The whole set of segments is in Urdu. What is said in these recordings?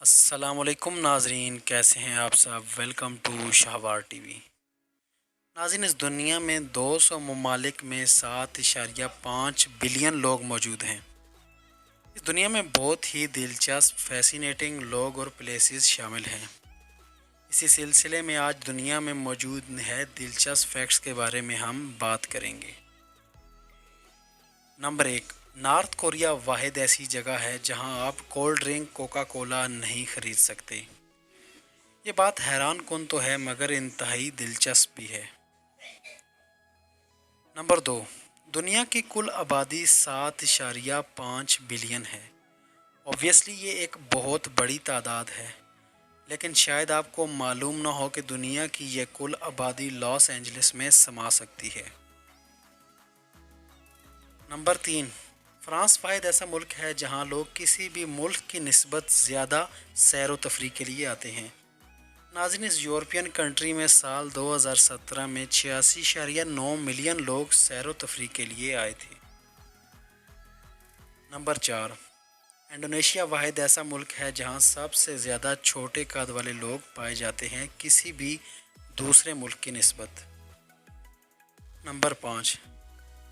السلام علیکم ناظرین، کیسے ہیں آپ سب؟ Welcome to Shahwar TV. ناظرین، اس دنیا میں 200 ممالک میں 7.5 بلین لوگ موجود ہیں۔ اس دنیا میں بہت ہی دلچسپ فیسینیٹنگ لوگ اور پلیسز شامل ہیں۔ اسی سلسلے میں آج دنیا میں موجود نہایت دلچسپ فیکٹس کے بارے میں ہم بات کریں گے۔ نمبر 1، نارتھ کوریا واحد ایسی جگہ ہے جہاں آپ کولڈ ڈرنک کوکا کولا نہیں خرید سکتے۔ یہ بات حیران کن تو ہے مگر انتہائی دلچسپ بھی ہے۔ نمبر 2، دنیا کی کل آبادی 7.5 بلین ہے۔ اوبویسلی یہ ایک بہت بڑی تعداد ہے، لیکن شاید آپ کو معلوم نہ ہو کہ دنیا کی یہ کل آبادی لاس اینجلس میں سما سکتی ہے۔ نمبر 3، فرانس واحد ایسا ملک ہے جہاں لوگ کسی بھی ملک کی نسبت زیادہ سیر و تفریح کے لیے آتے ہیں۔ ناظرین، اس یورپین کنٹری میں سال 2017 میں 86.9 ملین لوگ سیر و تفریح کے لیے آئے تھے۔ نمبر 4، انڈونیشیا واحد ایسا ملک ہے جہاں سب سے زیادہ چھوٹے قد والے لوگ پائے جاتے ہیں کسی بھی دوسرے ملک کی نسبت۔ نمبر 5،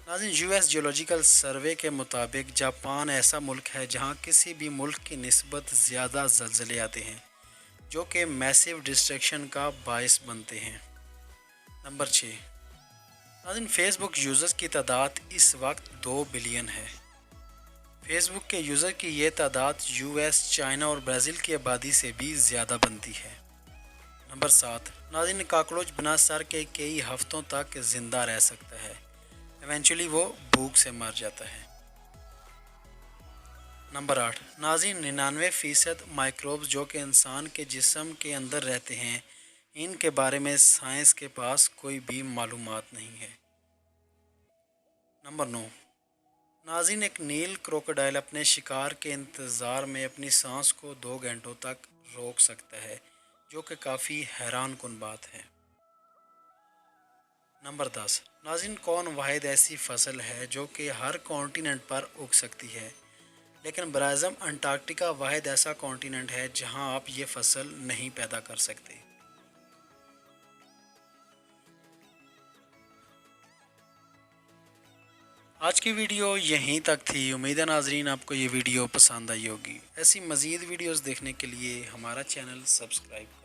ناظرین، US جیولوجیکل سروے کے مطابق جاپان ایسا ملک ہے جہاں کسی بھی ملک کی نسبت زیادہ زلزلے آتے ہیں، جو کہ میسیو ڈسٹرکشن کا باعث بنتے ہیں۔ نمبر 6، ناظرین، فیس بک یوزرز کی تعداد اس وقت 2 بلین ہے۔ فیس بک کے یوزر کی یہ تعداد US، چائنا اور برازیل کی آبادی سے بھی زیادہ بنتی ہے۔ نمبر 7، ناظرین، کاکروچ بنا سر کے کئی ہفتوں تک زندہ رہ سکتا ہے، ایونچولی وہ بھوک سے مر جاتا ہے۔ نمبر 8، ناظرین، 99% مائکروبز جو کہ انسان کے جسم کے اندر رہتے ہیں، ان کے بارے میں سائنس کے پاس کوئی بھی معلومات نہیں ہے۔ نمبر 9، ناظرین، ایک نیل کروکوڈائل اپنے شکار کے انتظار میں اپنی سانس کو 2 گھنٹوں تک روک سکتا ہے، جو کہ کافی حیران کن بات ہے۔ نمبر 10، ناظرین، کون واحد ایسی فصل ہے جو کہ ہر کانٹیننٹ پر اگ سکتی ہے، لیکن براعظم انٹارکٹیکا واحد ایسا کانٹیننٹ ہے جہاں آپ یہ فصل نہیں پیدا کر سکتے۔ آج کی ویڈیو یہیں تک تھی۔ امید ہے ناظرین آپ کو یہ ویڈیو پسند آئی ہوگی۔ ایسی مزید ویڈیوز دیکھنے کے لیے ہمارا چینل سبسکرائب